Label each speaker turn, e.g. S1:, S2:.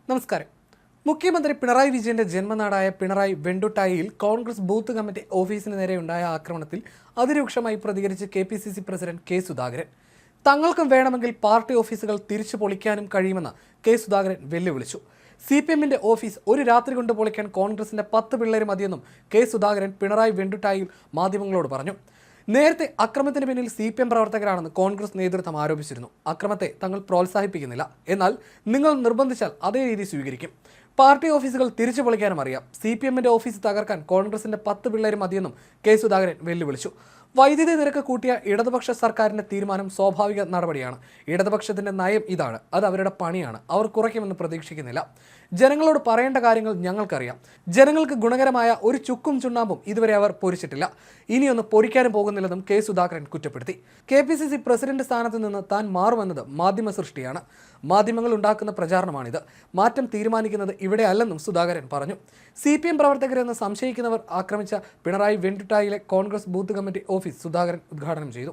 S1: നമസ്കാരം. മുഖ്യമന്ത്രി പിണറായി വിജയന്റെ ജന്മനാടായ പിണറായി വെണ്ടുട്ടായിയിൽ കോൺഗ്രസ് ബൂത്ത് കമ്മിറ്റി ഓഫീസിന് നേരെയുണ്ടായ ആക്രമണത്തിൽ അതിരൂക്ഷമായി പ്രതികരിച്ച് KPCC പ്രസിഡന്റ് കെ സുധാകരൻ. തങ്ങൾക്കും വേണമെങ്കിൽ പാർട്ടി ഓഫീസുകൾ തിരിച്ചു പൊളിക്കാനും കഴിയുമെന്ന് കെ സുധാകരൻ വെല്ലുവിളിച്ചു. CPMന്റെ ഓഫീസ് ഒരു രാത്രി കൊണ്ട് പൊളിക്കാൻ കോൺഗ്രസിന്റെ 10 പിള്ളേര് മതിയെന്നും കെ സുധാകരൻ പിണറായി വെണ്ടുട്ടായിൽ മാധ്യമങ്ങളോട് പറഞ്ഞു. നേരത്തെ അക്രമത്തിന് പിന്നിൽ CPM പ്രവർത്തകരാണെന്ന് കോൺഗ്രസ് നേതൃത്വം ആരോപിച്ചിരുന്നു. അക്രമത്തെ തങ്ങൾ പ്രോത്സാഹിപ്പിക്കുന്നില്ല, എന്നാൽ നിങ്ങൾ നിർബന്ധിച്ചാൽ അതേ രീതി സ്വീകരിക്കും. പാർട്ടി ഓഫീസുകൾ തിരിച്ചു പൊളിക്കാനും അറിയാം. CPMന്റെ ഓഫീസ് തകർക്കാൻ കോൺഗ്രസിന്റെ 10 പിള്ളേര് മതിയെന്നും കെ സുധാകരൻ വെല്ലുവിളിച്ചു. വൈദ്യുതി നിരക്ക് കൂട്ടിയ ഇടതുപക്ഷ സർക്കാരിന്റെ തീരുമാനം സ്വാഭാവിക നടപടിയാണ്. ഇടതുപക്ഷത്തിന്റെ നയം ഇതാണ്, അത് അവരുടെ പണിയാണ്. അവർ കുറയ്ക്കുമെന്ന് പ്രതീക്ഷിക്കുന്നില്ല. ജനങ്ങളോട് പറയേണ്ട കാര്യങ്ങൾ ഞങ്ങൾക്കറിയാം. ജനങ്ങൾക്ക് ഗുണകരമായ ഒരു ചുക്കും ചുണ്ണാമ്പും ഇതുവരെ അവർ പൊരിച്ചിട്ടില്ല. ഇനിയൊന്ന് പൊരിക്കാനും പോകുന്നില്ലെന്നും കെ സുധാകരൻ കുറ്റപ്പെടുത്തി. KPCC പ്രസിഡന്റ് സ്ഥാനത്ത് നിന്ന് താൻ മാറുമെന്നത് മാധ്യമ സൃഷ്ടിയാണ്. മാധ്യമങ്ങൾ ഉണ്ടാക്കുന്ന പ്രചാരണമാണിത്. മാറ്റം തീരുമാനിക്കുന്നത് ഇവിടെ അല്ലെന്നും സുധാകരൻ പറഞ്ഞു. CPM പ്രവർത്തകരെന്ന് സംശയിക്കുന്നവർ ആക്രമിച്ച പിണറായി വെണ്ടുട്ടായിലെ Congress booth committee office Sudhakaran ഉദ്ഘാടനം ചെയ്തു.